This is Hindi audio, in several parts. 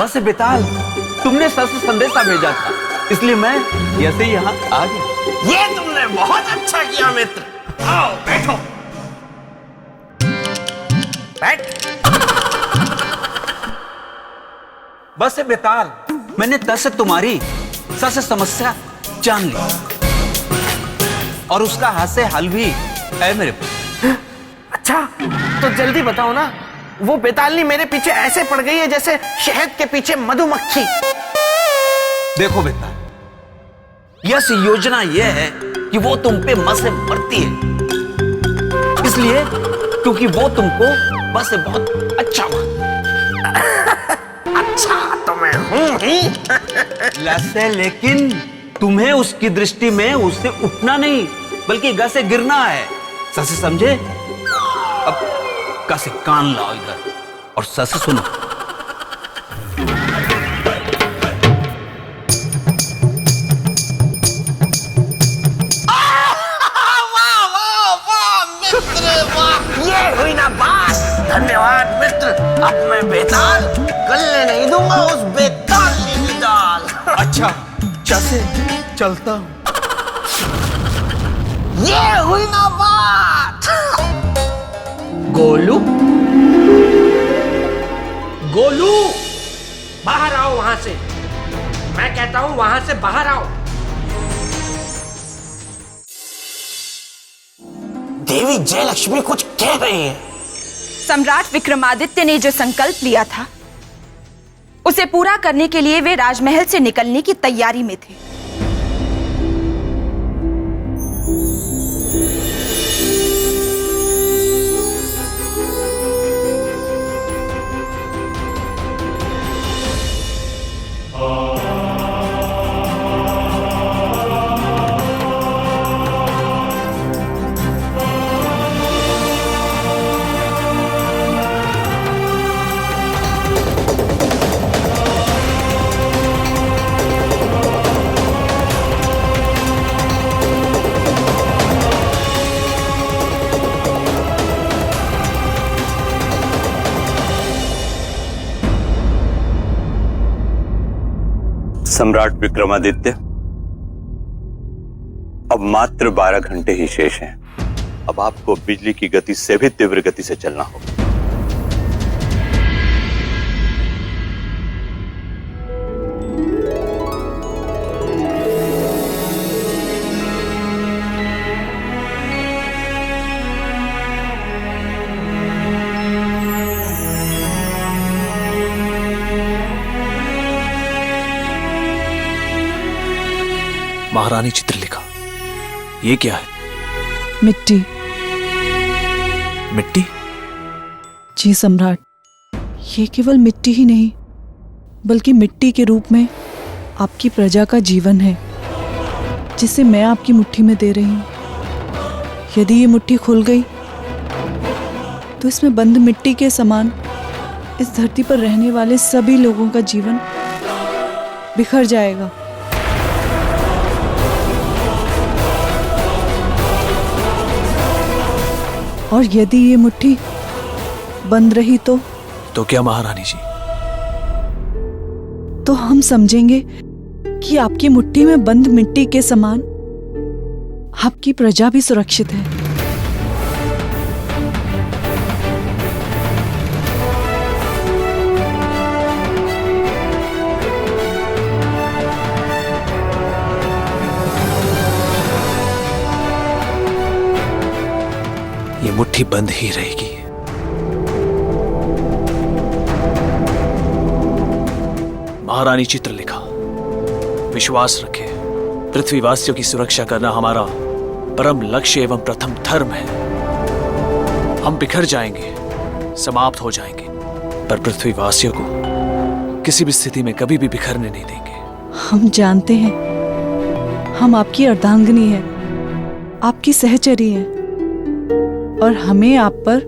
बस बेताल, तुमने सर से संदेशा भेजा था, इसलिए मैं ऐसे ही यहाँ आ गया। ये तुमने बहुत अच्छा किया मित्र। आओ बैठो। बैठ। बस बेताल, मैंने तस से तुम्हारी सर से समस्या जान ली और उसका हाथ से हल भी है मेरे पास। अच्छा तो जल्दी बताओ ना, वो बेतालनी मेरे पीछे ऐसे पड़ गई है जैसे शहद के पीछे मधुमक्खी। देखो बेताल, यह योजना यह है कि वो तुम पे मस से मरती है, इसलिए क्योंकि वो तुमको बस से बहुत अच्छा मानती। अच्छा तो मैं हूं ही। लसे, लेकिन तुम्हें उसकी दृष्टि में उससे उठना नहीं बल्कि ग से गिरना है। ससे समझे? अब क से कान लाओ इधर और ससे सुनो। ये हुई ना बात। धन्यवाद मित्र। अब मैं बेताल गलने नहीं दूंगा उस बेतालनी की दाल। अच्छा जैसे चलता हूं। ये हुई ना बात। गोलू, गोलू, बाहर आओ वहां से। मैं कहता हूं वहां से बाहर आओ। देवी जयलक्ष्मी कुछ कह रही है। सम्राट विक्रमादित्य ने जो संकल्प लिया था उसे पूरा करने के लिए वे राजमहल से निकलने की तैयारी में थे। सम्राट विक्रमादित्य, अब मात्र 12 घंटे ही शेष हैं। अब आपको बिजली की गति से भी तीव्र गति से चलना होगा। महारानी चित्रलेखा, ये क्या है? मिट्टी। मिट्टी? जी सम्राट, ये केवल मिट्टी ही नहीं बल्कि मिट्टी के रूप में आपकी प्रजा का जीवन है, जिसे मैं आपकी मुट्ठी में दे रही हूं। यदि ये मुट्ठी खुल गई तो इसमें बंद मिट्टी के समान इस धरती पर रहने वाले सभी लोगों का जीवन बिखर जाएगा। और यदि ये मुट्ठी बंद रही तो क्या महारानी जी? तो हम समझेंगे कि आपकी मुट्ठी में बंद मिट्टी के समान आपकी प्रजा भी सुरक्षित है। ये मुट्ठी बंद ही रहेगी। महारानी चित्रलेखा, विश्वास रखें, पृथ्वीवासियों की सुरक्षा करना हमारा परम लक्ष्य एवं प्रथम धर्म है। हम बिखर जाएंगे, समाप्त हो जाएंगे, पर पृथ्वीवासियों को किसी भी स्थिति में कभी भी बिखरने नहीं देंगे। हम जानते हैं, हम आपकी अर्धांगिनी हैं, आपकी सहचरी हैं, और हमें आप पर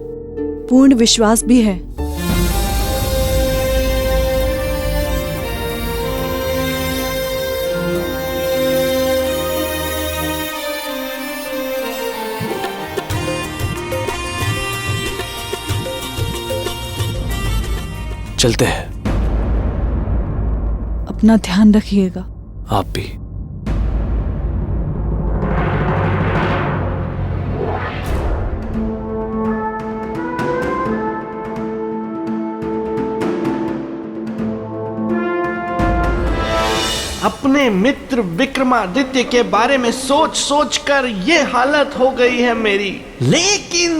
पूर्ण विश्वास भी है। चलते हैं। अपना ध्यान रखिएगा। आप भी। अपने मित्र विक्रमादित्य के बारे में सोच सोच कर ये हालत हो गई है मेरी। लेकिन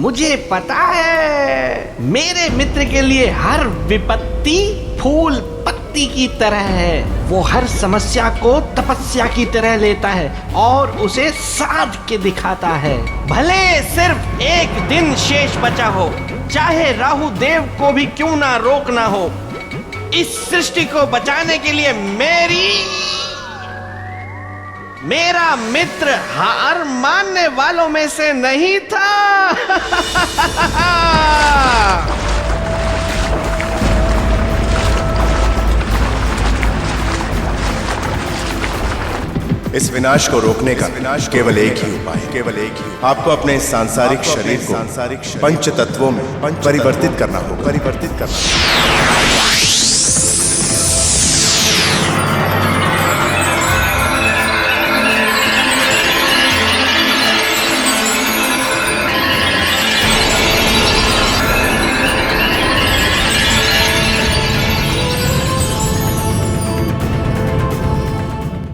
मुझे पता है मेरे मित्र के लिए हर विपत्ति फूल पत्ती की तरह है। वो हर समस्या को तपस्या की तरह लेता है और उसे साध के दिखाता है। भले सिर्फ एक दिन शेष बचा हो, चाहे राहु देव को भी क्यों ना रोकना हो, इस सृष्टि को बचाने के लिए मेरा मित्र हार मानने वालों में से नहीं था। इस विनाश को रोकने का केवल एक ही उपाय, आपको अपने सांसारिक शरीर को पंच तत्वों में परिवर्तित करना होगा।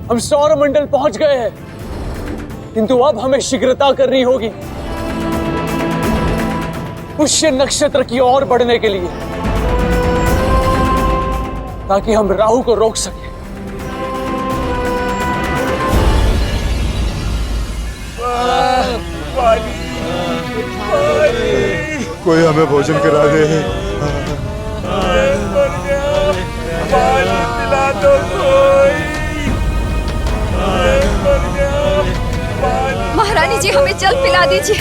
हम सौरमंडल पहुंच गए हैं, किंतु अब हमें शीघ्रता करनी होगी पुष्य नक्षत्र की ओर बढ़ने के लिए, ताकि हम राहु को रोक सकें। कोई हमें भोजन करा दे। महारानी जी, हमें जल पिला दीजिए।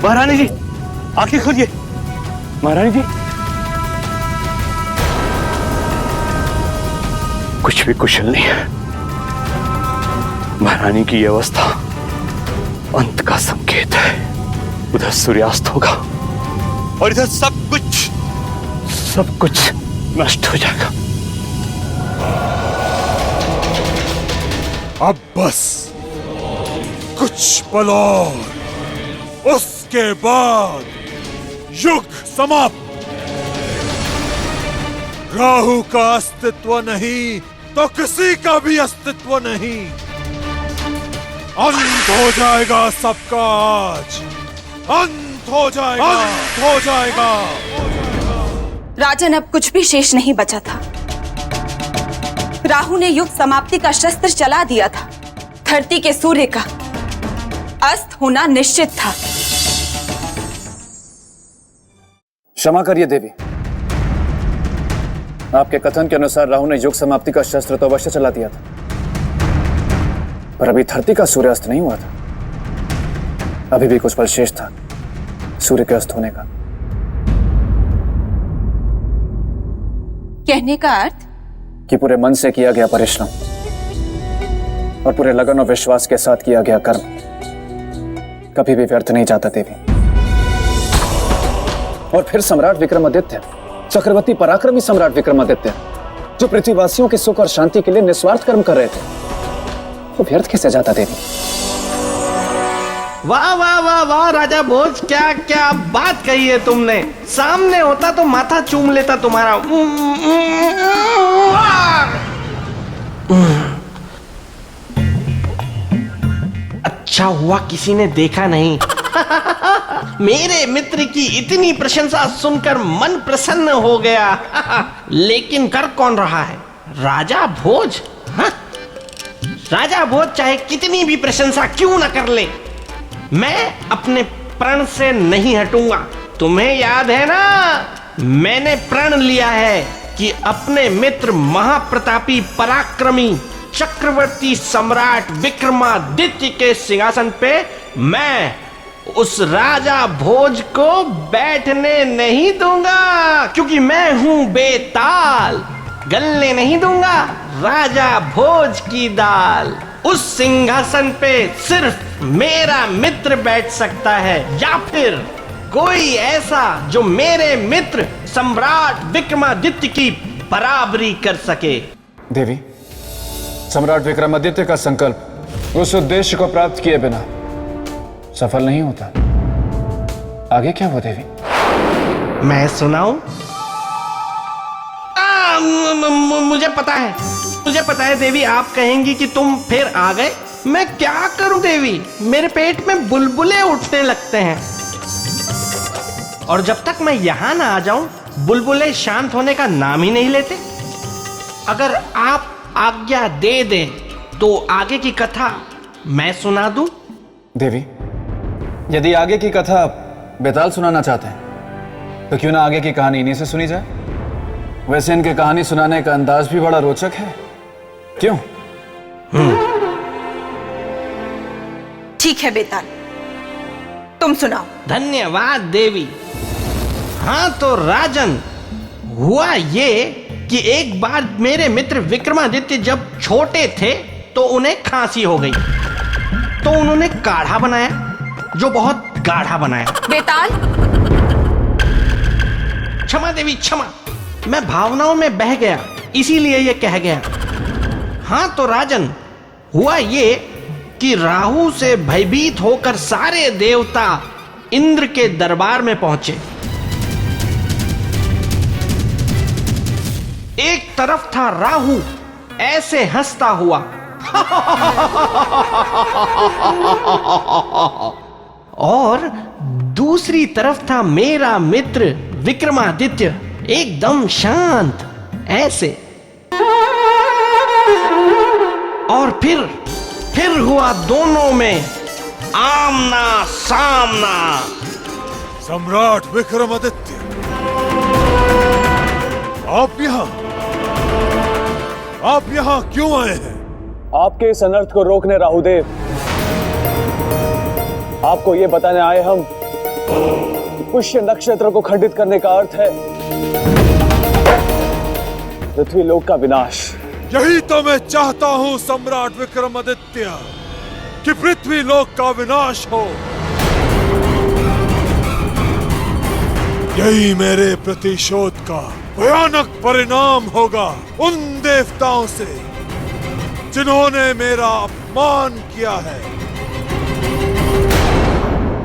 महारानी जी, आंखें खोलिए। महारानी जी, कुछ भी कुशल नहीं है। महारानी की यह अवस्था अंत का संकेत है। उधर सूर्यास्त होगा और इधर सब कुछ नष्ट हो जाएगा। अब बस कुछ पल और, उसके बाद युग समाप्त। राहु का अस्तित्व नहीं तो किसी का भी अस्तित्व नहीं। अंत हो जाएगा सबका आज, अंत हो जाएगा। राजन, अब कुछ भी शेष नहीं बचा था। राहु ने युग समाप्ति का शस्त्र चला दिया था। धरती के सूर्य का अस्त होना निश्चित था। क्षमा करिए देवी, आपके कथन के अनुसार राहु ने युग समाप्ति का शस्त्र तो अवश्य चला दिया था, पर अभी धरती का सूर्यास्त नहीं हुआ था। अभी भी कुछ पल शेष था सूर्य के अस्त होने का। कहने का अर्थ कि पूरे मन से किया गया परिश्रम और पूरे लगन और विश्वास के साथ किया गया कर्म कभी भी व्यर्थ नहीं जाता देवी। और फिर सम्राट विक्रमादित्य, चक्रवर्ती पराक्रमी सम्राट विक्रमादित्य, जो पृथ्वीवासियों के सुख और शांति के लिए निस्वार्थ कर्म कर रहे थे, वो व्यर्थ कैसे जाता देवी? वाह वाह वाह वाह राजा भोज, क्या क्या बात कही है तुमने। सामने होता तो माथा चूम लेता तुम्हारा। अच्छा हुआ किसी ने देखा नहीं। मेरे मित्र की इतनी प्रशंसा सुनकर मन प्रसन्न हो गया। लेकिन कर कौन रहा है? राजा भोज। हाँ? राजा भोज चाहे कितनी भी प्रशंसा क्यों न कर ले, मैं अपने प्रण से नहीं हटूंगा। तुम्हें याद है ना, मैंने प्रण लिया है कि अपने मित्र महाप्रतापी पराक्रमी चक्रवर्ती सम्राट विक्रमादित्य के सिंहासन पे मैं उस राजा भोज को बैठने नहीं दूंगा, क्योंकि मैं हूं बेताल। गलने नहीं दूंगा राजा भोज की दाल। उस सिंहासन पे सिर्फ मेरा मित्र बैठ सकता है, या फिर कोई ऐसा जो मेरे मित्र सम्राट विक्रमादित्य की बराबरी कर सके। देवी, सम्राट विक्रमादित्य का संकल्प उस उद्देश्य को प्राप्त किए बिना सफल नहीं होता। आगे क्या हुआ देवी? मैं सुनाऊं? मुझे पता है देवी, आप कहेंगी कि तुम फिर आ गए। मैं क्या करूं देवी, मेरे पेट में बुलबुले उठने लगते हैं, और जब तक मैं यहां ना आ जाऊं बुलबुले शांत होने का नाम ही नहीं लेते। अगर आप आज्ञा दे दें तो आगे की कथा मैं सुना दूं। देवी, यदि आगे की कथा बेताल सुनाना चाहते हैं तो क्यों ना आगे की कहानी इन्हीं से सुनी जाए। वैसे इनके कहानी सुनाने का अंदाज भी बड़ा रोचक है, क्यों? ठीक है बेताल, तुम सुनाओ। धन्यवाद देवी। हाँ तो राजन, हुआ ये कि एक बार मेरे मित्र विक्रमादित्य जब छोटे थे तो उन्हें खांसी हो गई, तो उन्होंने काढ़ा बनाया, जो बहुत गाढ़ा बनाया। बेताल, क्षमा देवी क्षमा, मैं भावनाओं में बह गया, इसीलिए ये कह गया। हाँ तो राजन, हुआ ये कि राहु से भयभीत होकर सारे देवता इंद्र के दरबार में पहुंचे। एक तरफ था राहु ऐसे हंसता हुआ और दूसरी तरफ था मेरा मित्र विक्रमादित्य एकदम शांत ऐसे। और फिर हुआ दोनों में आमना सामना। सम्राट विक्रमादित्य, आप यहाँ क्यों आए हैं? आपके इस अनर्थ को रोकने राहुदेव, आपको ये बताने आए हम, पुष्य नक्षत्र को खंडित करने का अर्थ है पृथ्वी लोक का विनाश। यही तो मैं चाहता हूँ सम्राट विक्रमादित्य, कि पृथ्वी लोक का विनाश हो। यही मेरे प्रतिशोध का भयानक परिणाम होगा उन देवताओं से जिन्होंने मेरा अपमान किया है।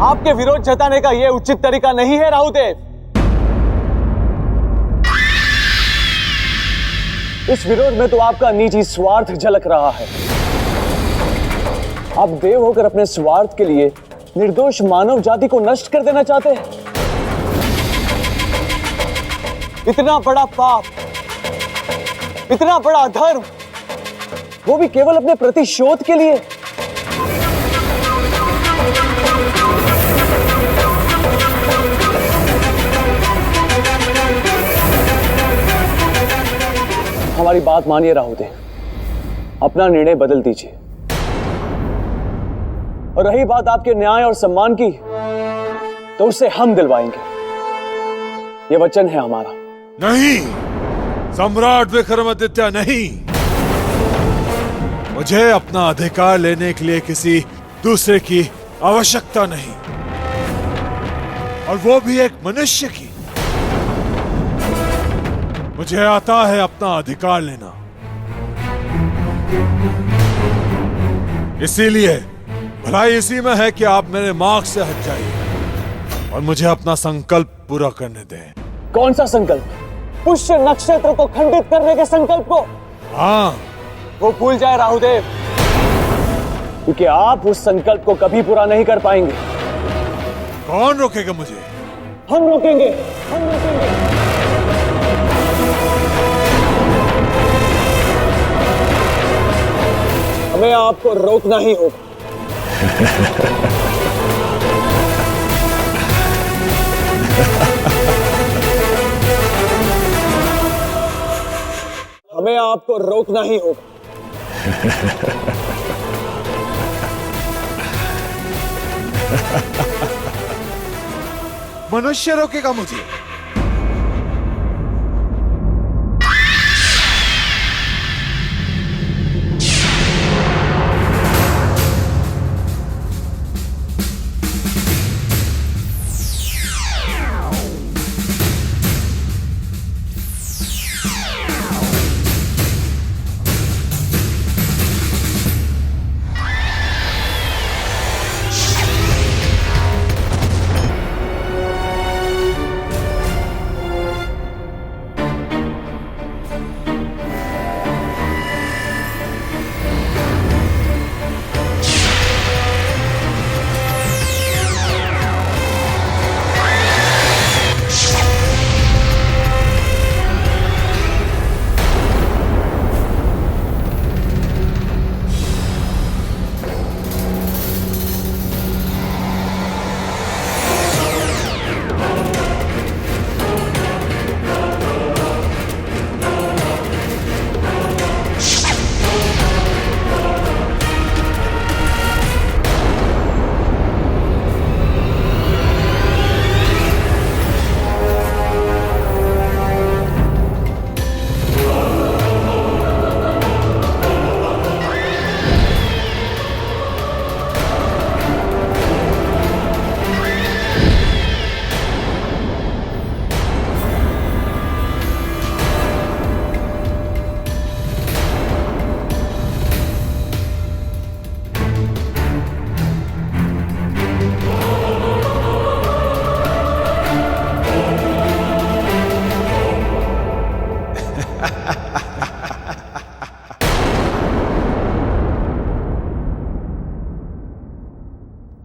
आपके विरोध जताने का यह उचित तरीका नहीं है राहुदेव। इस विरोध में तो आपका निजी स्वार्थ झलक रहा है। आप देव होकर अपने स्वार्थ के लिए निर्दोष मानव जाति को नष्ट कर देना चाहते हैं। इतना बड़ा पाप, इतना बड़ा अधर्म, वो भी केवल अपने प्रतिशोध के लिए। हमारी बात मानिए राहुदेव, अपना निर्णय बदल दीजिए। और रही बात आपके न्याय और सम्मान की, तो उसे हम दिलवाएंगे, ये वचन है हमारा। नहीं सम्राट विक्रमादित्य, नहीं। मुझे अपना अधिकार लेने के लिए किसी दूसरे की आवश्यकता नहीं, और वो भी एक मनुष्य की। मुझे आता है अपना अधिकार लेना, इसीलिए भलाई इसी में है कि आप मेरे मार्ग से हट जाइए और मुझे अपना संकल्प पूरा करने दें। कौन सा संकल्प? पुष्य नक्षत्र को खंडित करने के संकल्प को? हाँ, वो भूल जाए राहुदेव, क्योंकि आप उस संकल्प को कभी पूरा नहीं कर पाएंगे। कौन रोकेगा मुझे? हम रोकेंगे, हम रोकेंगे। हमें आपको रोकना ही होगा। हमें आपको रोकना ही होगा। मनुष्य रोकेगा मुझे?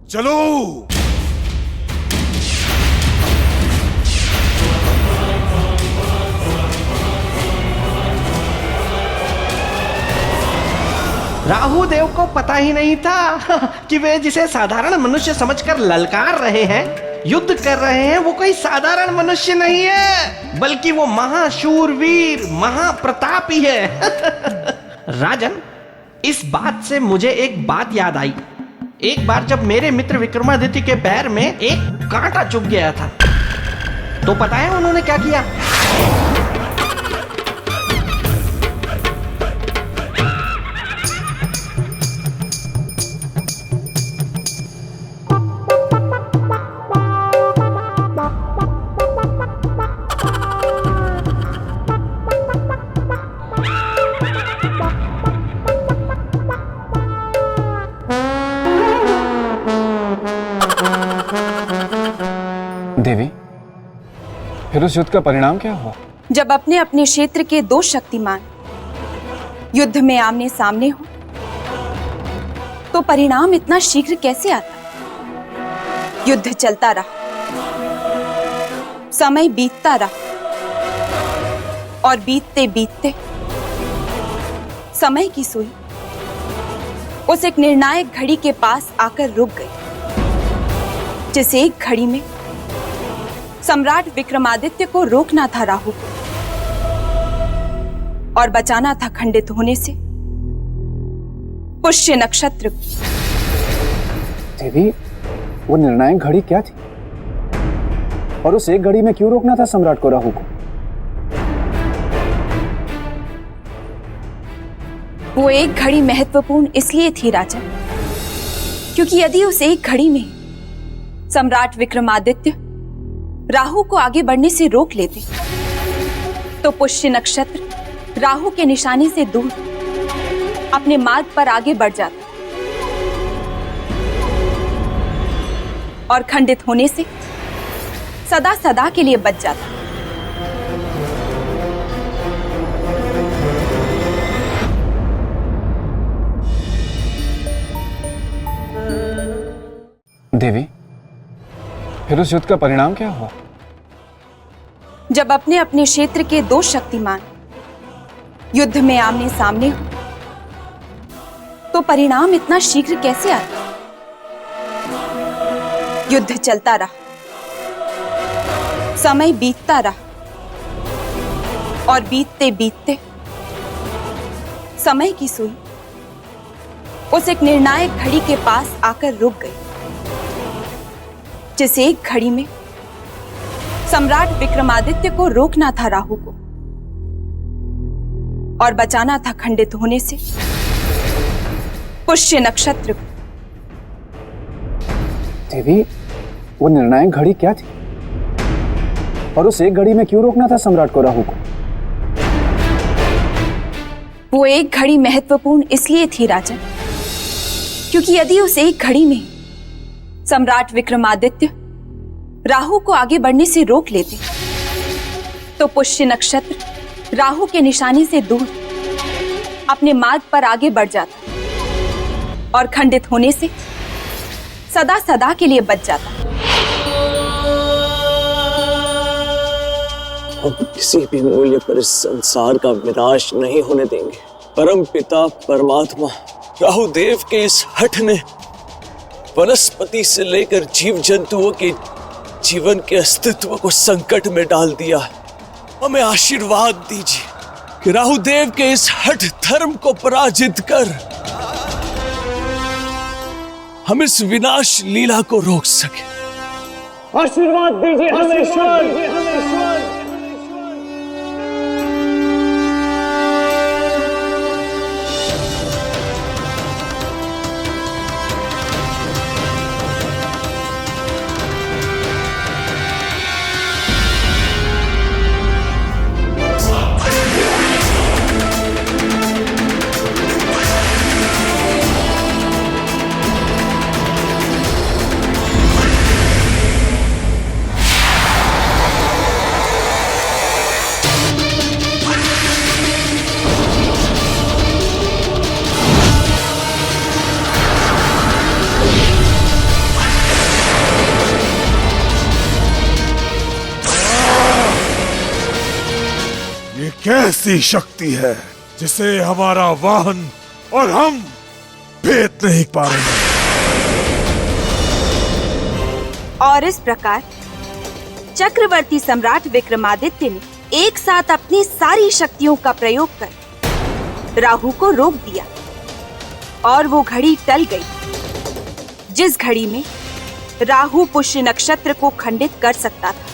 चलो। राहु देव को पता ही नहीं था कि वे जिसे साधारण मनुष्य समझकर ललकार रहे हैं, युद्ध कर रहे हैं, वो कोई साधारण मनुष्य नहीं है, बल्कि वो महाशूरवीर महाप्रतापी है। राजन, इस बात से मुझे एक बात याद आई। एक बार जब मेरे मित्र विक्रमादित्य के पैर में एक कांटा चुभ गया था, तो पता है उन्होंने क्या किया? देवी, फिर उस युद्ध का परिणाम क्या हुआ? जब अपने अपने क्षेत्र के दो शक्तिमान युद्ध में आमने सामने हो, तो परिणाम इतना शीघ्र कैसे आता? युद्ध चलता रहा, समय बीतता रहा, और बीतते बीतते समय की सुई उस एक निर्णायक घड़ी के पास आकर रुक गई, जिसे एक घड़ी में सम्राट विक्रमादित्य को रोकना था राहु को, और बचाना था खंडित होने से पुष्य नक्षत्र को। देवी, वो निर्णायक घड़ी क्या थी? और उस एक घड़ी में क्यों रोकना था सम्राट को, राहु को? वो एक घड़ी महत्वपूर्ण इसलिए थी राजन, क्योंकि यदि उस एक घड़ी में सम्राट विक्रमादित्य राहु को आगे बढ़ने से रोक लेते, तो पुष्य नक्षत्र राहु के निशाने से दूर अपने मार्ग पर आगे बढ़ जाता और खंडित होने से सदा सदा के लिए बच जाता। देवी, फिर उस युद्ध का परिणाम क्या हुआ? जब अपने अपने क्षेत्र के दो शक्तिमान युद्ध में आमने सामने हो, तो परिणाम इतना शीघ्र कैसे आता? युद्ध चलता रहा, समय बीतता रहा, और बीतते बीतते समय की सुई उस एक निर्णायक घड़ी के पास आकर रुक गई, जिसे एक घड़ी में सम्राट विक्रमादित्य को रोकना था राहु को और बचाना था खंडित होने से पुष्य नक्षत्र को। देवी, वो निर्णायक घड़ी क्या थी और उस एक घड़ी में क्यों रोकना था सम्राट को राहु को? वो एक घड़ी महत्वपूर्ण इसलिए थी राजन, क्योंकि यदि उस एक घड़ी में सम्राट विक्रमादित्य राहु को आगे बढ़ने से रोक लेते तो पुष्य नक्षत्र राहु के निशाने से दूर अपने मार्ग पर आगे बढ़ जाता और खंडित होने से सदा सदा के लिए बच जाता। हम किसी भी मूल्य पर इस संसार का विनाश नहीं होने देंगे। परम पिता परमात्मा राहुदेव के इस हठ ने वनस्पति से लेकर जीव जंतुओं के जीवन के अस्तित्व को संकट में डाल दिया। हमें आशीर्वाद दीजिए कि राहुदेव के इस हठ धर्म को पराजित कर हम इस विनाश लीला को रोक सके। आशीर्वाद दीजिए हमें ईश्वर। कैसी शक्ति है जिसे हमारा वाहन और हम भेद नहीं पा रहे। और इस प्रकार चक्रवर्ती सम्राट विक्रमादित्य ने एक साथ अपनी सारी शक्तियों का प्रयोग कर राहु को रोक दिया और वो घड़ी टल गई जिस घड़ी में राहु पुष्य नक्षत्र को खंडित कर सकता था।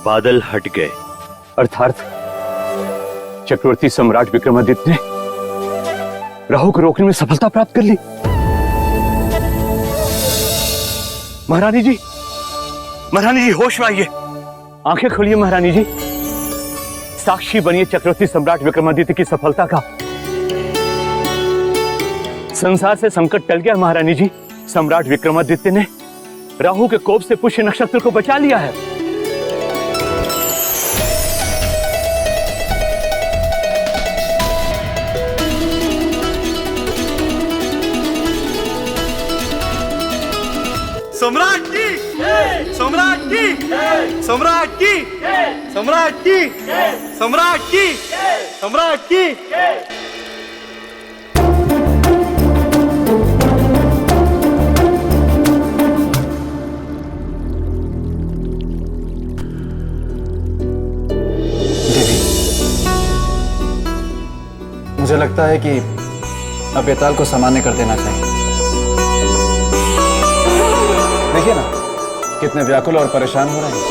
बादल हट गए, अर्थात चक्रवर्ती सम्राट विक्रमादित्य ने राहु को रोकने में सफलता प्राप्त कर ली। महारानी जी होश में आइए, आंखें खोलिए महारानी जी, साक्षी बनिए चक्रवर्ती सम्राट विक्रमादित्य की सफलता का। संसार से संकट टल गया महारानी जी, सम्राट विक्रमादित्य ने राहु के कोप से पुष्य नक्षत्र को बचा लिया है। सम्राट की, सम्राट की, सम्राट की, सम्राट की, सम्राट की, सम्राट की। देवी, मुझे लगता है कि अब बेताल को सामान्य कर देना चाहिए। देखिए ना कितने व्याकुल और परेशान हो रहे हैं।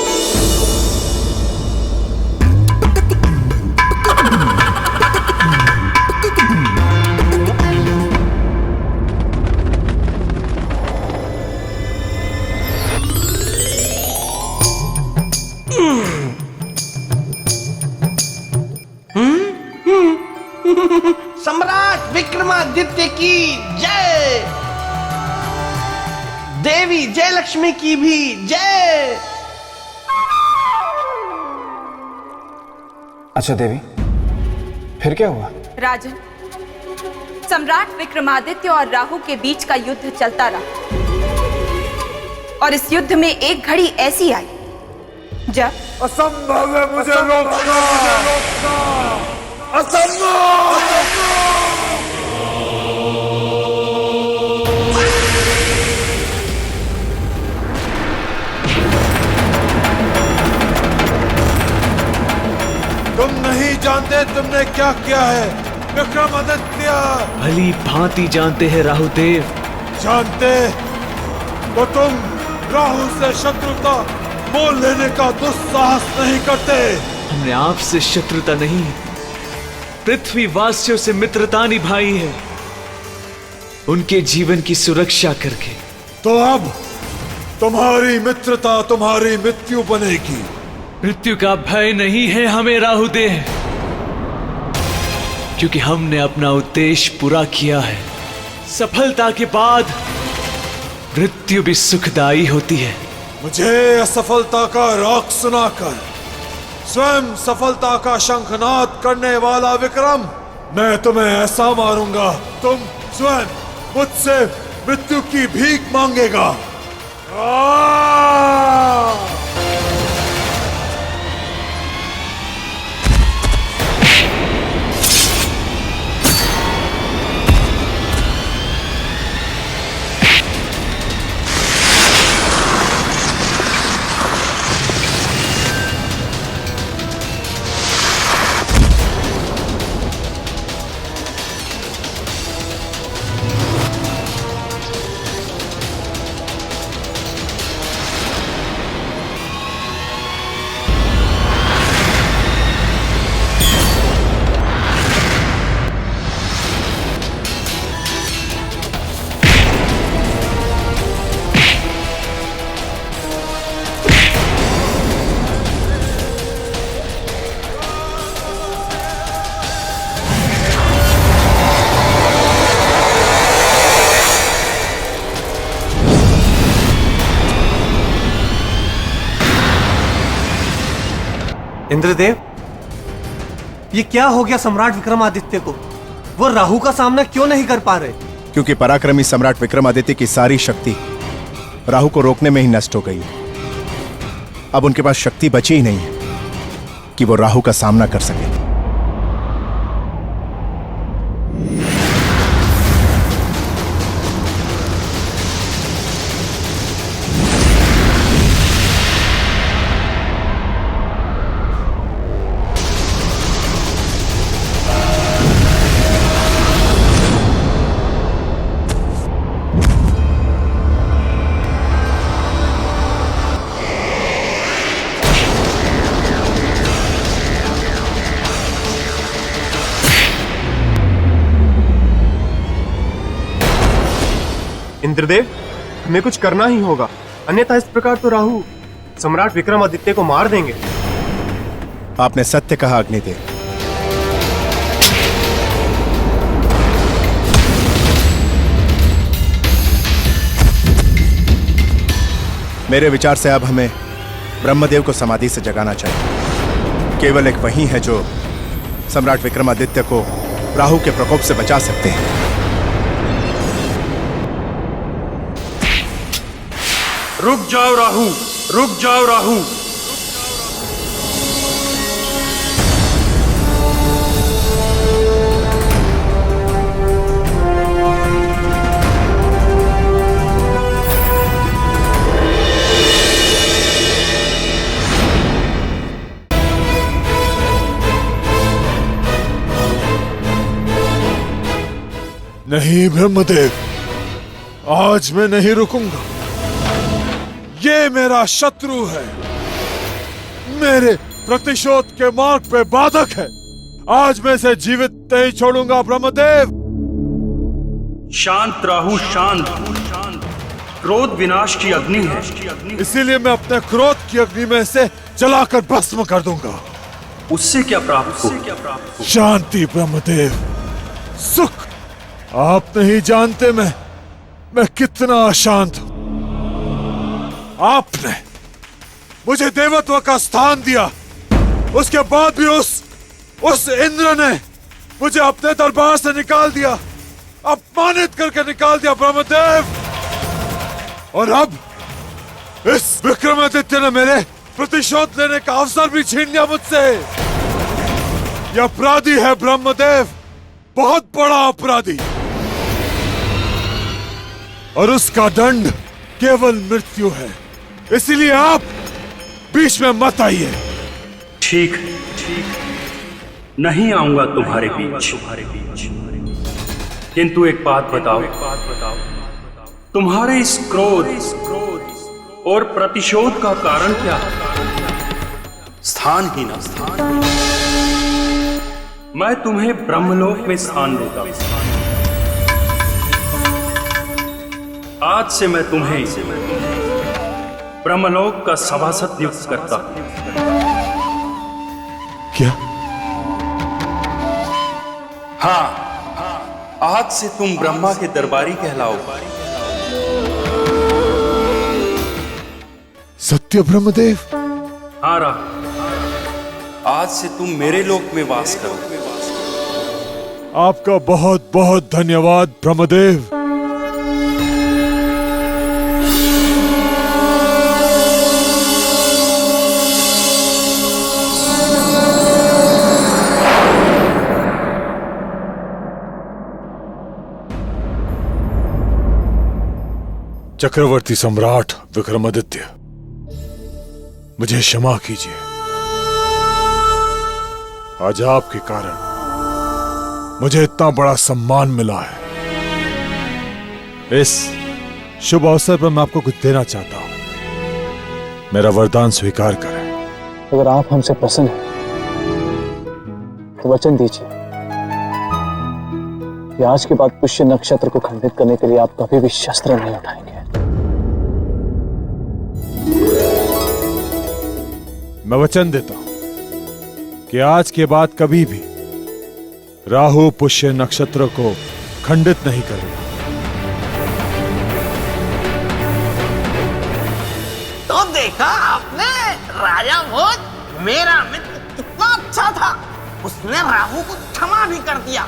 सम्राट विक्रमादित्य की जय, देवी जयलक्ष्मी की भी जय। अच्छा देवी, फिर क्या हुआ? राजन, सम्राट विक्रमादित्य और राहु के बीच का युद्ध चलता रहा और इस युद्ध में एक घड़ी ऐसी आई जब असंभव है मुझे रोकना, असंभव। तुम नहीं जानते तुमने क्या किया है विक्रमादित्य। भली भांति जानते हैं राहुदेव। जानते तो तुम राहु से शत्रुता मोल लेने का दुस्साहस नहीं करते। हमने आपसे शत्रुता नहीं, पृथ्वीवासियों से मित्रता निभाई है, उनके जीवन की सुरक्षा करके। तो अब तुम्हारी मित्रता तुम्हारी मृत्यु बनेगी। मृत्यु का भय नहीं है हमें राहुदेव, क्योंकि हमने अपना उद्देश्य पूरा किया है। सफलता के बाद मृत्यु भी सुखदायी होती है। मुझे असफलता का राग सुनाकर स्वयं सफलता का शंखनाद करने वाला विक्रम, मैं तुम्हें ऐसा मारूंगा तुम स्वयं मुझसे मृत्यु की भीख मांगेगा। इंद्रदेव, ये क्या हो गया सम्राट विक्रमादित्य को? वो राहु का सामना क्यों नहीं कर पा रहे? क्योंकि पराक्रमी सम्राट विक्रमादित्य की सारी शक्ति राहु को रोकने में ही नष्ट हो गई है। अब उनके पास शक्ति बची ही नहीं है कि वो राहु का सामना कर सके। इंद्रदेव, हमें कुछ करना ही होगा, अन्यथा इस प्रकार तो राहु सम्राट विक्रमादित्य को मार देंगे। आपने सत्य कहा अग्निदेव। मेरे विचार से अब हमें ब्रह्मदेव को समाधि से जगाना चाहिए। केवल एक वही है जो सम्राट विक्रमादित्य को राहु के प्रकोप से बचा सकते हैं। रुक जाओ राहु, रुक जाओ राहु। नहीं ब्रह्मदेव, आज मैं नहीं रुकूंगा। ये मेरा शत्रु है, मेरे प्रतिशोध के मार्ग पे बाधक है। आज मैं इसे जीवित नहीं छोड़ूंगा ब्रह्मदेव। शांत राहु, शांत। क्रोध विनाश की अग्नि है, इसीलिए मैं अपने क्रोध की अग्नि में से जलाकर भस्म कर दूंगा। उससे क्या प्राप्त हो? शांति ब्रह्मदेव, सुख। आप नहीं जानते मैं कितना अशांत हूं। आपने मुझे देवत्व का स्थान दिया, उसके बाद भी उस इंद्र ने मुझे अपने दरबार से निकाल दिया, अपमानित करके निकाल दिया ब्रह्मदेव। और अब इस विक्रमादित्य ने मेरे प्रतिशोध लेने का अवसर भी छीन लिया मुझसे। यह अपराधी है ब्रह्मदेव, बहुत बड़ा अपराधी, और उसका दंड केवल मृत्यु है। इसीलिए आप बीच में मत आइए। ठीक, नहीं आऊंगा तुम्हारे बीच। किंतु एक बात बताओ, तुम्हारे इस क्रोध और प्रतिशोध का कारण क्या है? स्थान ही ना स्थान। मैं तुम्हें ब्रह्मलोक में स्थान देता हूं। आज से मैं तुम्हें ब्रह्मलोक का सभासद नियुक्त करता हूं। क्या? हाँ, आज से तुम ब्रह्मा के दरबारी कहलाओगे। सत्य ब्रह्मदेव? हाँ राहुल, आज से तुम मेरे लोक में वास करोगे। आपका बहुत बहुत धन्यवाद ब्रह्मदेव। चक्रवर्ती सम्राट विक्रमादित्य, मुझे क्षमा कीजिए। आज आपके कारण मुझे इतना बड़ा सम्मान मिला है। इस शुभ अवसर पर मैं आपको कुछ देना चाहता हूं। मेरा वरदान स्वीकार करें। अगर आप हमसे प्रसन्न हैं तो वचन दीजिए कि आज के बाद पुष्य नक्षत्र को खंडित करने के लिए आप कभी भी शस्त्र नहीं उठाएंगे। मैं वचन देता हूं कि आज के बाद कभी भी राहु पुष्य नक्षत्र को खंडित नहीं करेगा। तो देखा आपने, राजा भोज मेरा मित्र कितना अच्छा था। उसने राहु को क्षमा भी कर दिया।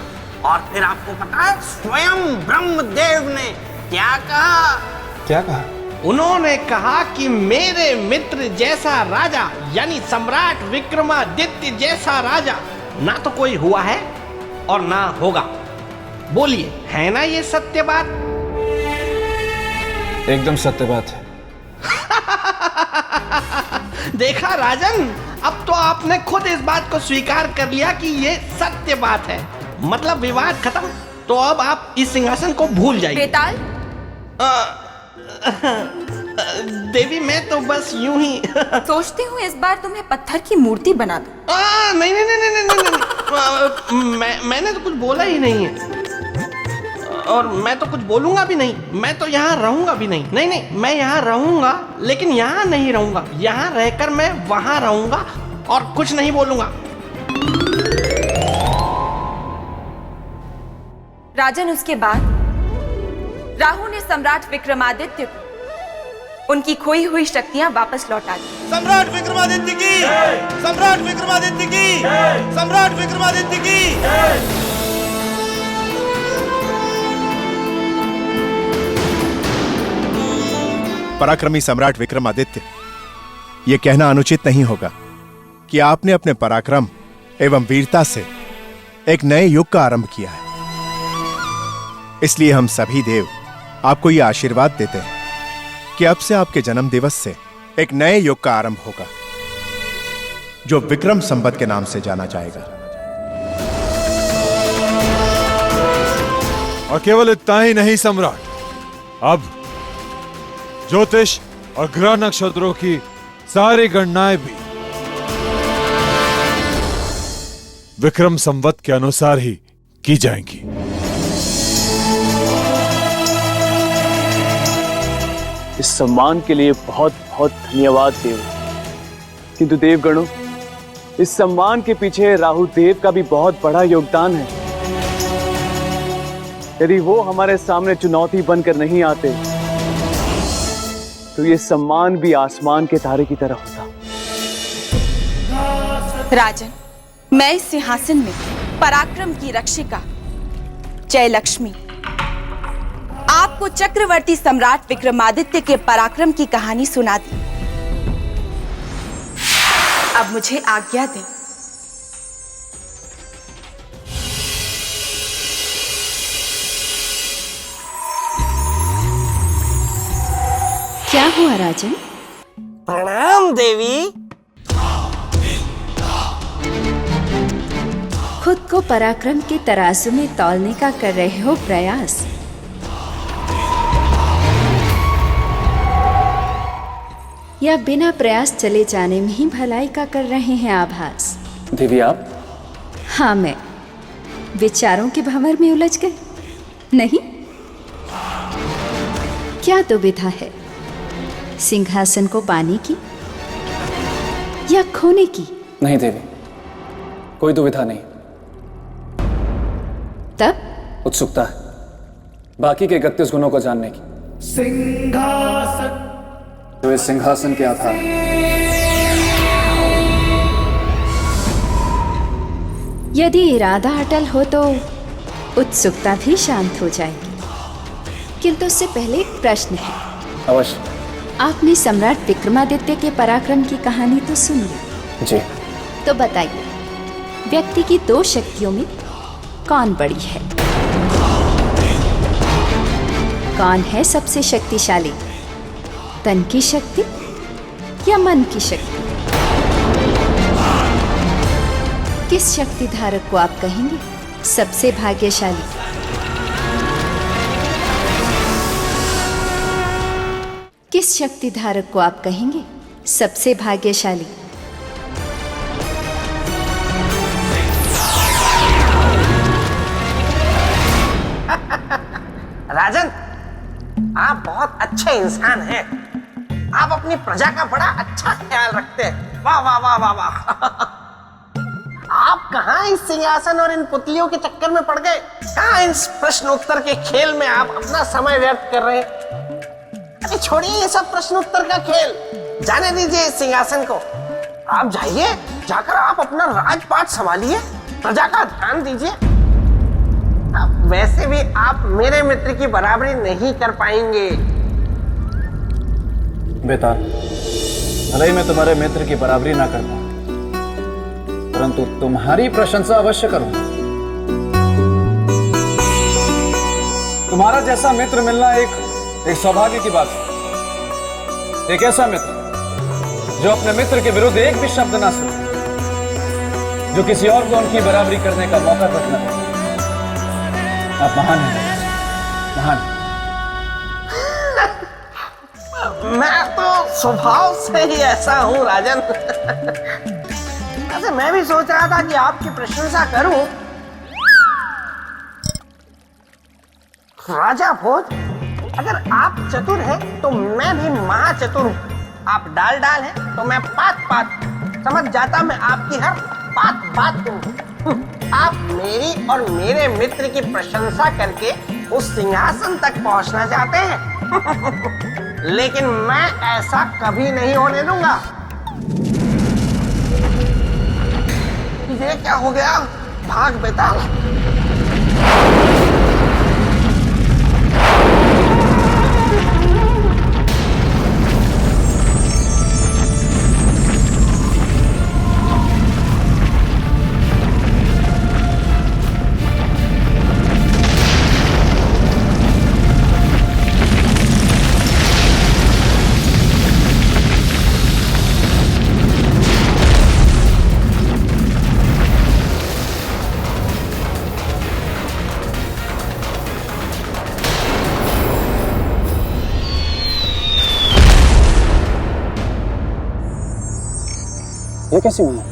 और फिर आपको पता है स्वयं ब्रह्मदेव ने क्या कहा? क्या कहा? उन्होंने कहा कि मेरे मित्र जैसा राजा, यानी सम्राट विक्रमादित्य जैसा राजा ना तो कोई हुआ है और ना होगा। बोलिए, है ना ये सत्य बात? एकदम सत्य बात है। देखा राजन, अब तो आपने खुद इस बात को स्वीकार कर लिया कि ये सत्य बात है। मतलब विवाद खत्म। तो अब आप इस सिंहासन को भूल जाइए। बेताल, देवी मैं तो बस यूं ही सोचती हूँ इस बार तुम्हें पत्थर की मूर्ति बना दूं। नहीं नहीं नहीं नहीं नहीं, नहीं। मैंने तो कुछ बोला ही नहीं है और मैं तो कुछ बोलूंगा भी नहीं। मैं तो यहाँ रहूंगा भी नहीं। नहीं नहीं, मैं यहाँ रहूंगा लेकिन यहाँ नहीं रहूंगा। यहाँ रहकर मैं वहां रहूंगा और कुछ नहीं बोलूंगा। राजन, उसके बाद राहु ने सम्राट विक्रमादित्य को उनकी खोई हुई शक्तियां वापस लौटा दी। सम्राट विक्रमादित्य की, सम्राट विक्रमादित्य की, सम्राट विक्रमादित्य की। पराक्रमी सम्राट विक्रमादित्य, यह कहना अनुचित नहीं होगा कि आपने अपने पराक्रम एवं वीरता से एक नए युग का आरंभ किया है। इसलिए हम सभी देव आपको यह आशीर्वाद देते हैं कि अब से आपके जन्म दिवस से एक नए युग का आरंभ होगा जो विक्रम संवत के नाम से जाना जाएगा। और केवल इतना ही नहीं सम्राट, अब ज्योतिष और ग्रह नक्षत्रों की सारी गणनाएं भी विक्रम संवत के अनुसार ही की जाएंगी। इस सम्मान के लिए बहुत बहुत धन्यवाद देव। किंतु देवगणों, इस सम्मान के पीछे राहु देव का भी बहुत बड़ा योगदान है। यदि वो हमारे सामने चुनौती बनकर नहीं आते तो ये सम्मान भी आसमान के तारे की तरह होता। राजन, मैं इस सिंहासन में पराक्रम की रक्षिका जयलक्ष्मी आपको चक्रवर्ती सम्राट विक्रमादित्य के पराक्रम की कहानी सुना दी। अब मुझे आज्ञा दें। क्या हुआ राजन? प्रणाम देवी। खुद को पराक्रम के तराजू में तौलने का कर रहे हो प्रयास, या बिना प्रयास चले जाने में ही भलाई का कर रहे हैं आभास? देवी आप? हाँ, मैं विचारों के भंवर में उलझ गए? नहीं, क्या दुविधा है? सिंहासन को पाने की या खोने की? नहीं देवी, कोई दुविधा नहीं। तब उत्सुकता है बाकी के 31 गुणों को जानने की, जो इस सिंहासन के आधार हैं। यदि इरादा अटल हो तो उत्सुकता भी शांत हो जाएगी, किंतु उससे पहले एक प्रश्न है। अवश्य। आपने सम्राट विक्रमादित्य के पराक्रम की कहानी तो सुन ली जी, तो बताइए, व्यक्ति की 2 शक्तियों में कौन बड़ी है? कौन है सबसे शक्तिशाली, तन की शक्ति या मन की शक्ति? किस शक्ति धारक को आप कहेंगे सबसे भाग्यशाली? किस शक्ति धारक को आप कहेंगे सबसे भाग्यशाली? राजन, आप बहुत अच्छे इंसान हैं। आप अपनी प्रजा का बड़ा अच्छा ख्याल रखते हैं। वाह वाह वाह वाह वाह। आप कहाँ इस सिंहासन और इन पुतलियों के चक्कर में पड़ गए? कहाँ इस प्रश्नोत्तर के खेल में आप अपना समय व्यर्थ कर रहे हैं? अरे छोड़िए ये सब प्रश्नोत्तर का खेल, जाने दीजिए इस सिंहासन को। आप जाइए, जाकर आप अपना राजपाट संभालिए, प्रजा का ध्यान दीजिए। वैसे भी आप मेरे मित्र की बराबरी नहीं कर पाएंगे। बेटा, भले ही मैं तुम्हारे मित्र की बराबरी ना कर पाऊं, परंतु तुम्हारी प्रशंसा अवश्य करूंगा। तुम्हारा जैसा मित्र मिलना एक सौभाग्य की बात है। एक ऐसा मित्र जो अपने मित्र के विरुद्ध एक भी शब्द ना सुने, जो किसी और को उनकी बराबरी करने का मौका तक न दे। आप महान हैं, महान। मैं तो स्वभाव से ही ऐसा हूं राजन। वैसे मैं भी सोच रहा था कि आपकी प्रशंसा करूं। राजा भोज, अगर आप चतुर हैं तो मैं भी महाचतुर हूं। आप डाल डाल हैं तो मैं पात पात। समझ जाता मैं आपकी हर बात बात को। आप मेरी और मेरे मित्र की प्रशंसा करके उस सिंहासन तक पहुंचना चाहते हैं। लेकिन मैं ऐसा कभी नहीं होने दूंगा। ये क्या हो गया? भाग बेताल। ये कैसी हुआ?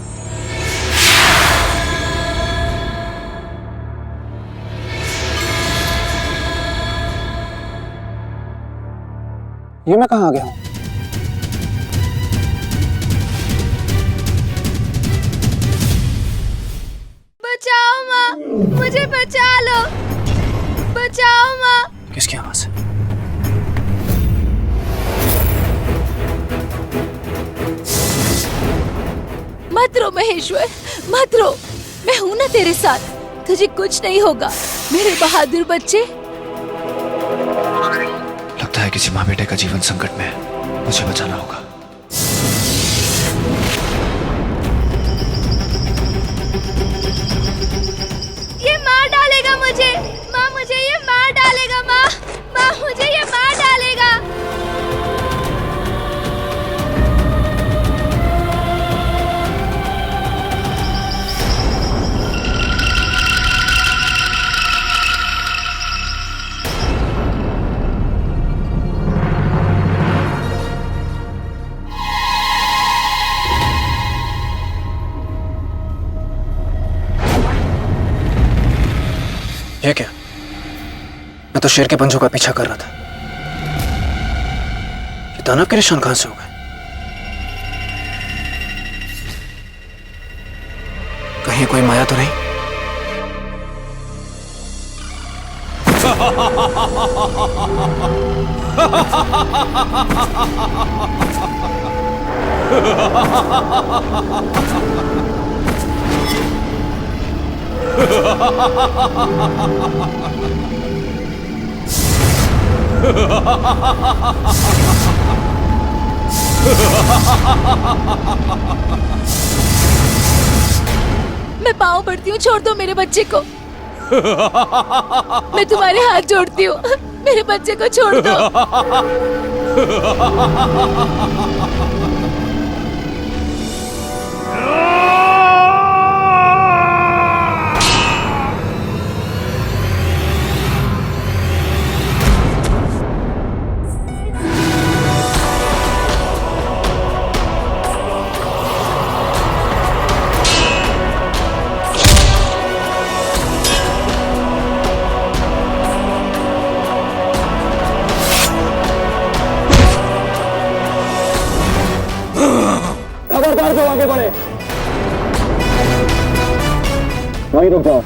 ये मैं कहाँ आ गया हूँ? बचाओ माँ, मुझे बचा लो, बचाओ माँ। किसकी आवाज है? मत रो महेश्वर, मत रो, मैं हूं ना तेरे साथ, तुझे कुछ नहीं होगा मेरे बहादुर बच्चे। लगता है किसी माँ बेटे का जीवन संकट में है, मुझे बचाना होगा। ये मार डालेगा मुझे, माँ मुझे ये मार डालेगा, माँ माँ मुझे ये मार डालेगा। ये क्या? मैं तो शेर के पंजों का पीछा कर रहा था। ये दानव के निशान कहां से हो गए? कहीं कोई माया तो नहीं? मैं पाँव पड़ती हूँ, छोड़ दो मेरे बच्चे को। मैं तुम्हारे हाथ जोड़ती हूँ, मेरे बच्चे को छोड़ दो। खबरदार जो आगे बढ़े वहीं रुक जाओ।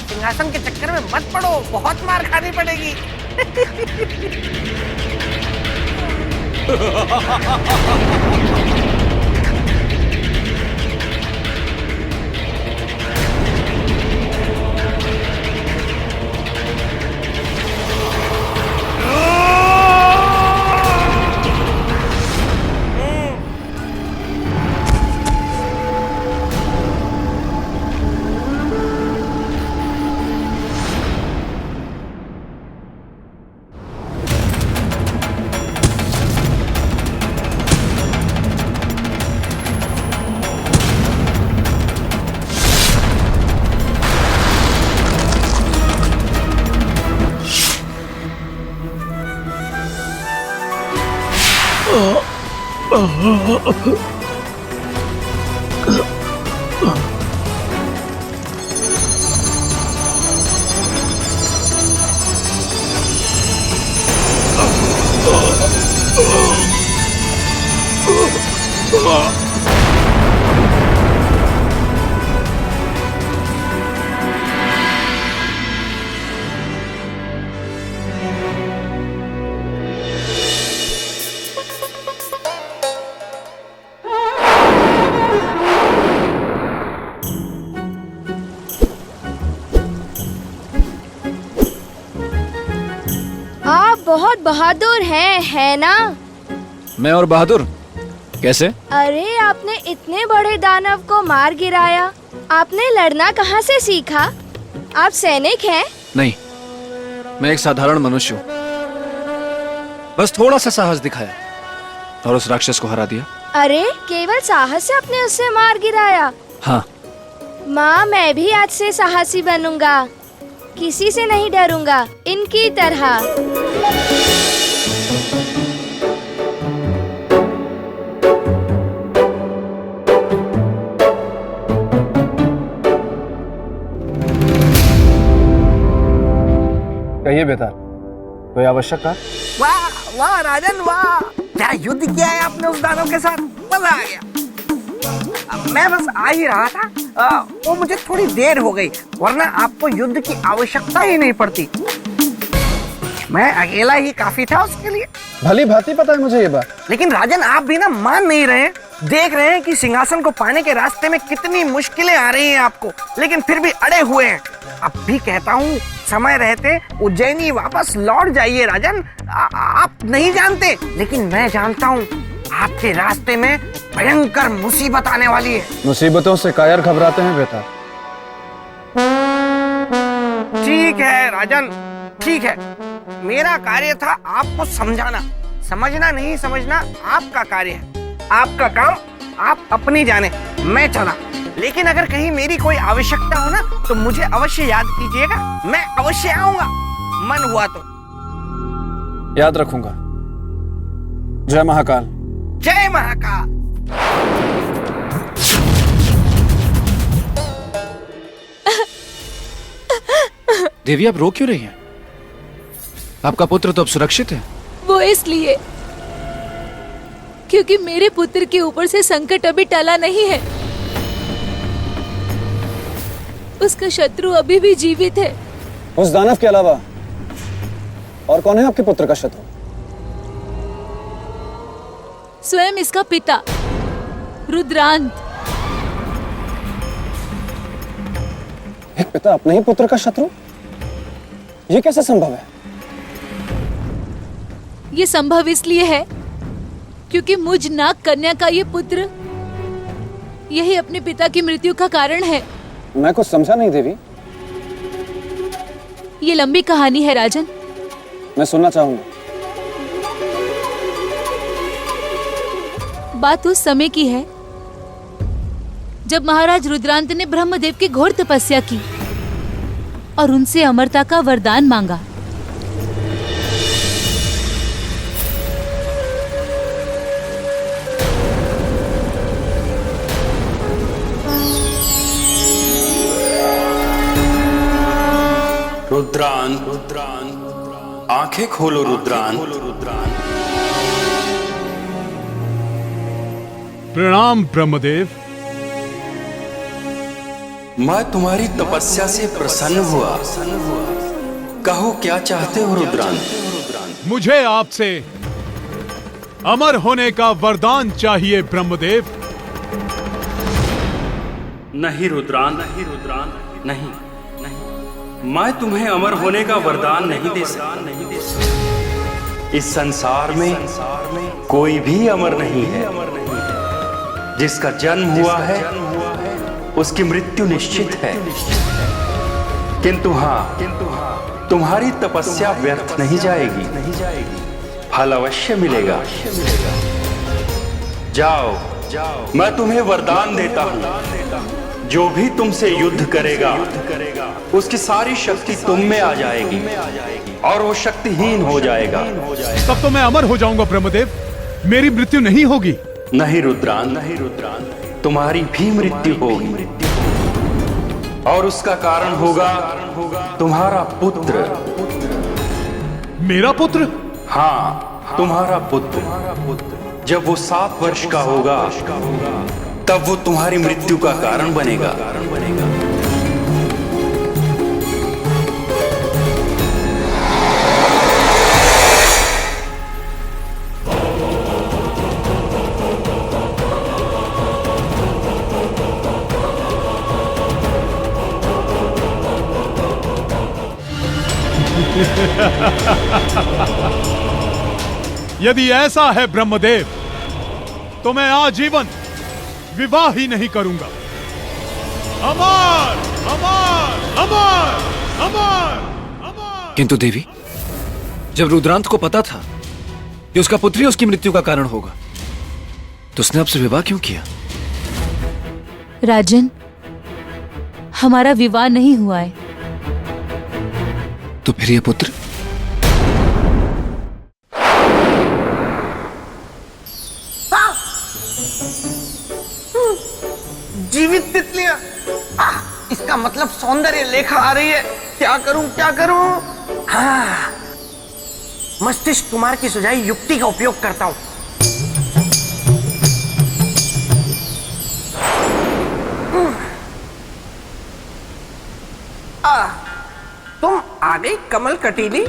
सिंहासन के चक्कर में मत पड़ो, बहुत मार खानी पड़ेगी। आप बहुत बहादुर हैं, है ना? मैं और बहादुर कैसे? अरे आपने इतने बड़े दानव को मार गिराया। आपने लड़ना कहाँ से सीखा? आप सैनिक हैं? नहीं, मैं एक साधारण मनुष्य हूँ। बस थोड़ा सा साहस दिखाया और उस राक्षस को हरा दिया। अरे केवल साहस से आपने उसे मार गिराया? हाँ। माँ, मैं भी आज से साहसी बनूंगा। किसी से नहीं डरूंगा, इनकी तरह। कहिए बेटा, कोई आवश्यक कार्य? वाह वाह राजन वाह, क्या युद्ध किया है आपने उस दानव के साथ, मजा आ गया। मैं बस आ ही रहा था, वो मुझे थोड़ी देर हो गई, वरना आपको युद्ध की आवश्यकता ही नहीं पड़ती। मैं अकेला ही काफी था उसके लिए। भली भांति पता है मुझे ये बात। लेकिन राजन आप भी ना मान नहीं रहे, देख रहे हैं कि सिंहासन को पाने के रास्ते में कितनी मुश्किलें आ रही हैं आपको, लेकिन फिर भी अड़े हुए हैं। अब भी कहता हूँ, समय रहते उज्जैनी वापस लौट जाइए राजन। आप नहीं जानते, लेकिन मैं जानता हूँ आपके रास्ते में भयंकर मुसीबत आने वाली है। मुसीबतों से कायर घबराते हैं बेटा। ठीक ठीक है राजन, ठीक है। मेरा कार्य था आपको समझाना, समझना नहीं समझना आपका कार्य है, आपका काम आप अपनी जाने, मैं चला। लेकिन अगर कहीं मेरी कोई आवश्यकता हो ना तो मुझे अवश्य याद कीजिएगा, मैं अवश्य आऊंगा, मन हुआ तो। याद रखूंगा। जय महाकाल। जय महाकाल। देवी, आप रो क्यों रही हैं? आपका पुत्र तो अब सुरक्षित है। वो इसलिए क्योंकि मेरे पुत्र के ऊपर से संकट अभी टला नहीं है। उसका शत्रु अभी भी जीवित है। उस दानव के अलावा और कौन है आपके पुत्र का शत्रु? स्वयं इसका पिता रुद्रांत। एक पिता अपने ही पुत्र का शत्रु? ये कैसे संभव है? ये संभव इसलिए है क्योंकि मुझ नाग कन्या का ये पुत्र यही अपने पिता की मृत्यु का कारण है। मैं कुछ समझा नहीं देवी। ये लंबी कहानी है राजन। मैं सुनना चाहूंगा। बात उस समय की है जब महाराज रुद्रांत ने ब्रह्मदेव की घोर तपस्या की और उनसे अमरता का वरदान मांगा। रुद्रान, आंखें खोलो रुद्रान। प्रणाम ब्रह्मदेव। मैं तुम्हारी तपस्या से प्रसन्न हुआ। कहो क्या चाहते हो रुद्रान? मुझे आपसे अमर होने का वरदान चाहिए ब्रह्मदेव। नहीं रुद्रान, नहीं, मैं तुम्हें अमर होने का वरदान नहीं दे सकता। इस संसार में कोई भी अमर नहीं है। जिसका जन्म हुआ है उसकी मृत्यु निश्चित है। किंतु हाँ, तुम्हारी तपस्या व्यर्थ नहीं जाएगी, फल अवश्य मिलेगा। जाओ, मैं तुम्हें वरदान देता हूँ, जो भी तुमसे युद्ध करेगा उसकी सारी शक्ति तुम में आ जाएगी और वो शक्तिहीन हो जाएगा। तब तो मैं अमर हो जाऊंगा ब्रह्मदेव, मेरी मृत्यु नहीं होगी। नहीं रुद्रान, तुम्हारी भी मृत्यु होगी और उसका कारण होगा तुम्हारा पुत्र। मेरा पुत्र? हाँ, तुम्हारा पुत्र। जब वो 7 वर्ष का होगा तब वो तुम्हारी मृत्यु का कारण बनेगा। यदि ऐसा है ब्रह्मदेव तो मैं आजीवन विवाह ही नहीं करूंगा। अमर, अमर, अमर, अमर। किंतु देवी, जब रुद्रांत को पता था कि उसका पुत्र ही उसकी मृत्यु का कारण होगा, तो उसने आपसे विवाह क्यों किया? राजन, हमारा विवाह नहीं हुआ है। तो फिर ये पुत्र? जीवित तितलियां। इसका मतलब सौंदर्य लेखा आ रही है। क्या करूं, क्या करूं? हाँ, मस्तिष्क कुमार की सुझाई युक्ति का उपयोग करता हूं। तुम आ गई कमल कटीली।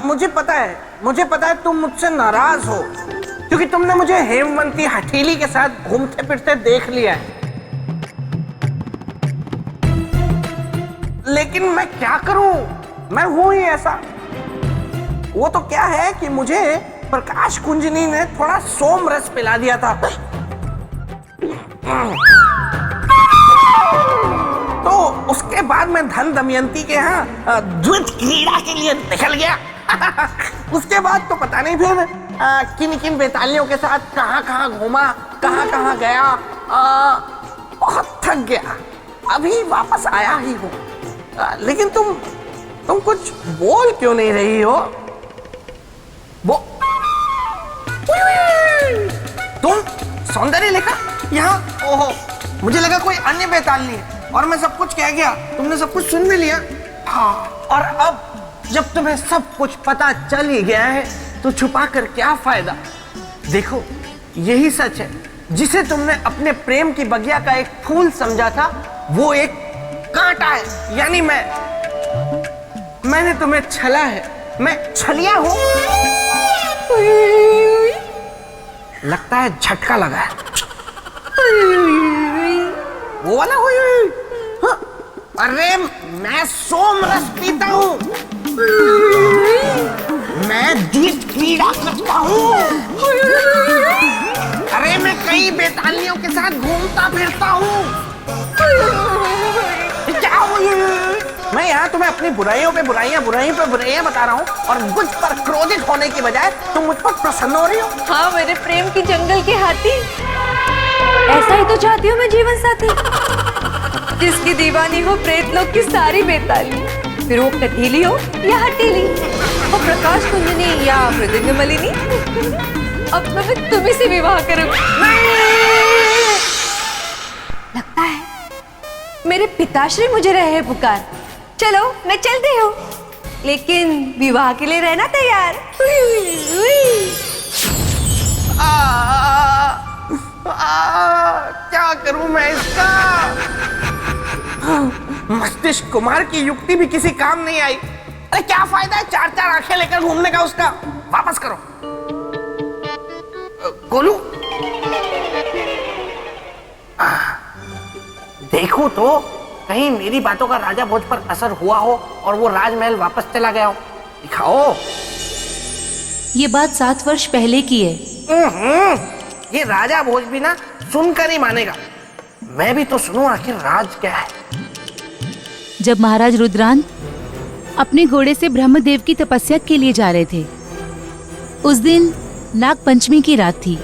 मुझे पता है तुम मुझसे नाराज हो क्योंकि तुमने मुझे हेमवंती हथेली के साथ घूमते फिरते देख लिया है। लेकिन मैं क्या करूं, मैं हूं ही ऐसा। वो तो क्या है कि मुझे प्रकाश कुंजनी ने थोड़ा सोम रस पिला दिया था, तो उसके उसके बाद मैं धन दमयंती के यहाँ द्वैत क्रीड़ा के लिए निकल गया। उसके बाद तो पता नहीं फिर किन किन बेतालियों के साथ कहाँ कहाँ घूमा, कहाँ कहाँ गया। बहुत थक गया, अभी वापस आया ही हूँ। लेकिन तुम कुछ बोल क्यों नहीं रही हो? वो तुम सौंदर्य लेखा यहाँ? ओहो, मुझे लगा कोई अन्य बेतालनी है और मैं सब कुछ कह गया, तुमने सब कुछ सुन भी लिया। हाँ, और अब जब तुम्हें सब कुछ पता चल ही गया है तो छुपा कर क्या फायदा? देखो, यही सच है, जिसे तुमने अपने प्रेम की बगिया का एक फूल समझा था वो एक कांटा है, यानी मैंने तुम्हें छला है, मैं छलिया हूं। लगता है झटका लगा है। वो वाला हुई। हाँ, अरे मैं सोमरस पीता हूं, मैं द्वैत क्रीड़ा करता हूं, अरे मैं कई बेतालियों के साथ घूमता फिरता हूं। क्या हुई? मैं यहाँ तुम्हें अपनी बुराइयों पे बुराइयां बता रहा हूँ और मुझ पर क्रोधित होने की बजाय तुम मुझ पर प्रसन्न हो रही हो। हाँ, मेरे प्रेम की जंगल के हाथी, ऐसा ही तो चाहती हूँ मैं जीवन साथी, जिसकी दीवानी हो प्रेत लोग की सारी बेताली, फिर वो कटीली हो या हटीली, वो प्रकाश कुंजनी या मृदंग मलिनी। अब तो मैं तुम्ही से विवाह करूंगी। लगता है मेरे पिताश्री मुझे रहे हैं पुकार। चलो मैं चलती हूँ, लेकिन विवाह के लिए रहना तैयार। क्या करूं मैं इसका? मस्तिष्क कुमार की युक्ति भी किसी काम नहीं आई। अरे क्या फायदा है 4-4 आंखें लेकर घूमने का उसका? वापस करो। गोलू, देखो तो कहीं मेरी बातों का राजा भोज पर असर हुआ हो और वो राजमहल वापस चला गया हो। दिखाओ। ये बात 7 वर्ष पहले की है। ये राजा भोज भी ना सुनकर ही मानेगा। मैं भी तो सुनूं आखिर राज क्या है। जब महाराज रुद्रांत अपने घोड़े से ब्रह्मदेव की तपस्या के लिए जा रहे थे, उस दिन नाग पंचमी की रात थी।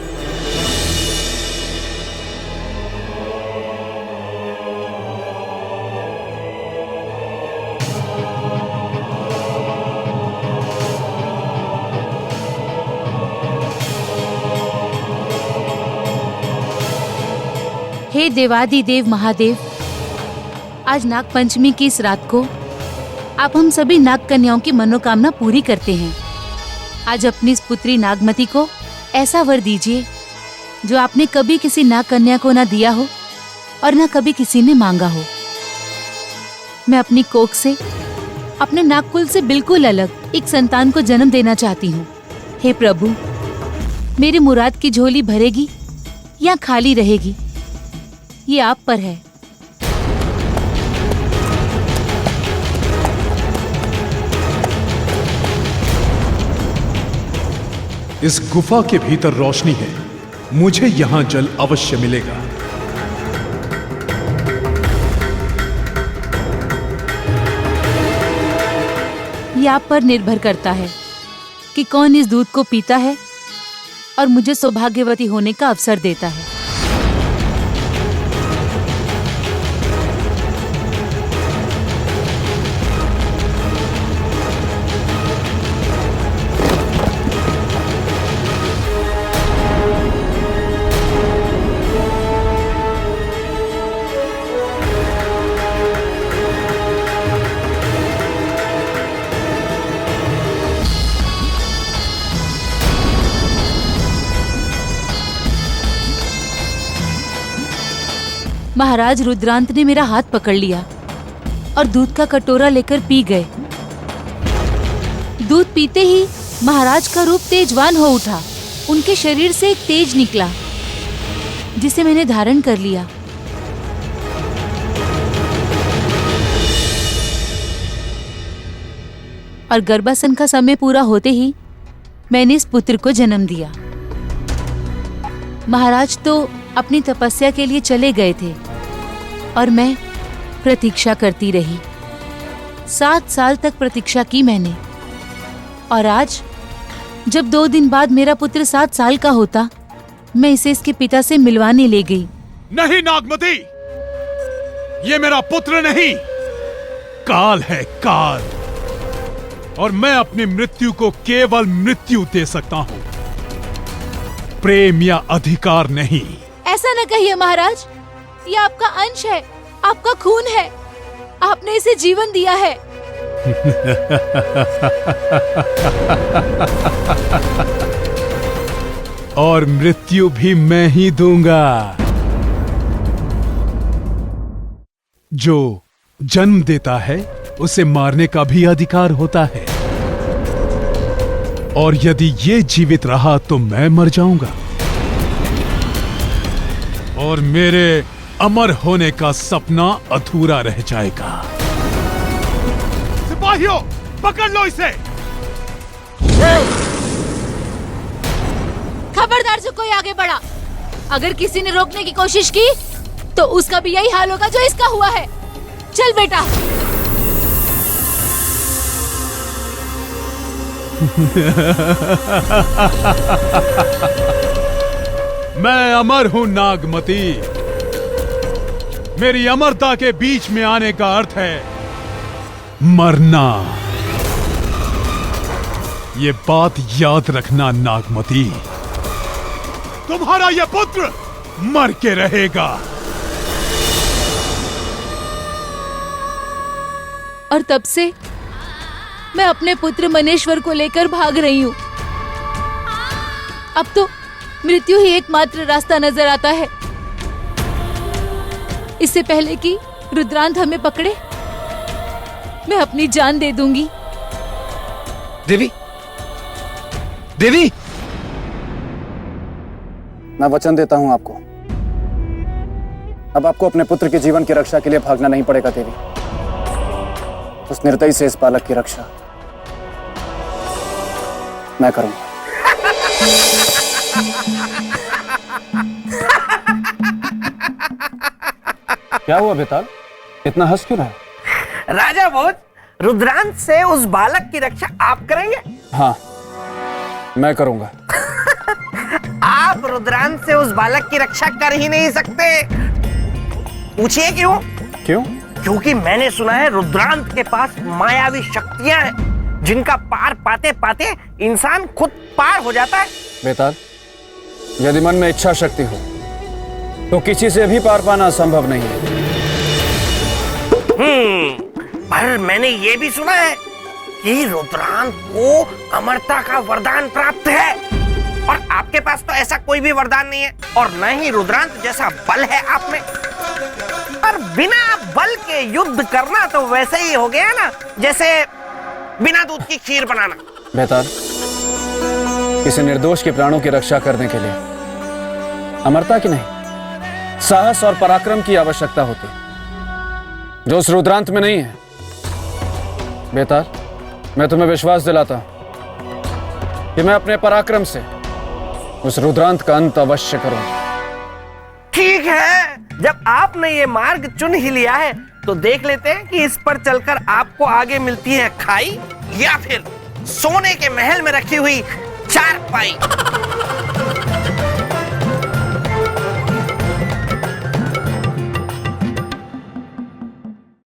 हे देवादिदेव महादेव, आज नाग पंचमी की इस रात को आप हम सभी नाग कन्याओं की मनोकामना पूरी करते हैं। आज अपनी इस पुत्री नागमती को ऐसा वर दीजिए जो आपने कभी किसी नाग कन्या को ना दिया हो और ना कभी किसी ने मांगा हो। मैं अपनी कोख से, अपने नागकुल से बिल्कुल अलग एक संतान को जन्म देना चाहती हूँ। हे प्रभु, मेरी मुराद की झोली भरेगी या खाली रहेगी, ये आप पर है। इस गुफा के भीतर रोशनी है, मुझे यहां जल अवश्य मिलेगा। ये आप पर निर्भर करता है कि कौन इस दूध को पीता है और मुझे सौभाग्यवती होने का अवसर देता है। महाराज रुद्रांत ने मेरा हाथ पकड़ लिया और दूध का कटोरा लेकर पी गए। दूध पीते ही महाराज का रूप तेजवान हो उठा। उनके शरीर से एक तेज निकला जिसे मैंने धारण कर लिया। और गर्भासन का समय पूरा होते ही मैंने इस पुत्र को जन्म दिया। महाराज तो अपनी तपस्या के लिए चले गए थे और मैं प्रतीक्षा करती रही। 7 साल तक प्रतीक्षा की मैंने, और आज जब 2 दिन बाद मेरा पुत्र 7 साल का होता, मैं इसे इसके पिता से मिलवाने ले गई। नहीं नागमती, ये मेरा पुत्र नहीं, काल है, काल। और मैं अपनी मृत्यु को केवल मृत्यु दे सकता हूं, प्रेम या अधिकार नहीं। ऐसा न कहिए महाराज, ये आपका अंश है, आपका खून है, आपने इसे जीवन दिया है। और मृत्यु भी मैं ही दूंगा। जो जन्म देता है उसे मारने का भी अधिकार होता है, और यदि ये जीवित रहा तो मैं मर जाऊंगा, और मेरे अमर होने का सपना अधूरा रह जाएगा। सिपाहियों, पकड़ लो इसे। खबरदार जो कोई आगे बढ़ा, अगर किसी ने रोकने की कोशिश की तो उसका भी यही हाल होगा जो इसका हुआ है। चल बेटा। मैं अमर हूं नागमती। मेरी अमरता के बीच में आने का अर्थ है मरना। ये बात याद रखना नागमती, तुम्हारा यह पुत्र मर के रहेगा। और तब से मैं अपने पुत्र मनेश्वर को लेकर भाग रही हूँ। अब तो मृत्यु ही एकमात्र रास्ता नजर आता है। इससे पहले कि रुद्रांत हमें पकड़े, मैं अपनी जान दे दूंगी। देवी, देवी, मैं वचन देता हूं आपको, अब आपको अपने पुत्र के जीवन की रक्षा के लिए भागना नहीं पड़ेगा देवी। उस निर्दयी से इस बालक की रक्षा मैं करूंगा। क्या हुआ बेताल, इतना हंस क्यों रहा? राजा भोज, रुद्रांत से उस बालक की रक्षा आप करेंगे? हाँ, मैं करूंगा। आप रुद्रांत से उस बालक की रक्षा कर ही नहीं सकते। पूछिए क्यों? क्यों? क्योंकि मैंने सुना है रुद्रांत के पास मायावी शक्तियां हैं, जिनका पार पाते पाते इंसान खुद पार हो जाता है। बेताल, यदि मन में इच्छा शक्ति हो तो किसी से भी पार पाना संभव नहीं है। पर मैंने ये भी सुना है कि रुद्रांत को अमरता का वरदान प्राप्त है, और आपके पास तो ऐसा कोई भी वरदान नहीं है, और न ही रुद्रांत जैसा बल है आप में। पर बिना बल के युद्ध करना तो वैसे ही हो गया ना, जैसे बिना दूध की खीर बनाना। बेताल, किसी निर्दोष के प्राणों की रक्षा करने के लिए अमरता की नहीं, साहस और पराक्रम की आवश्यकता होती, जो उस रुद्रांत में नहीं है। बेताल, मैं तुम्हें विश्वास दिलाता हूं कि मैं अपने पराक्रम से उस रुद्रांत का अंत अवश्य करूंगा। ठीक है, जब आपने ये मार्ग चुन ही लिया है तो देख लेते हैं कि इस पर चलकर आपको आगे मिलती है खाई या फिर सोने के महल में रखी हुई चारपाई।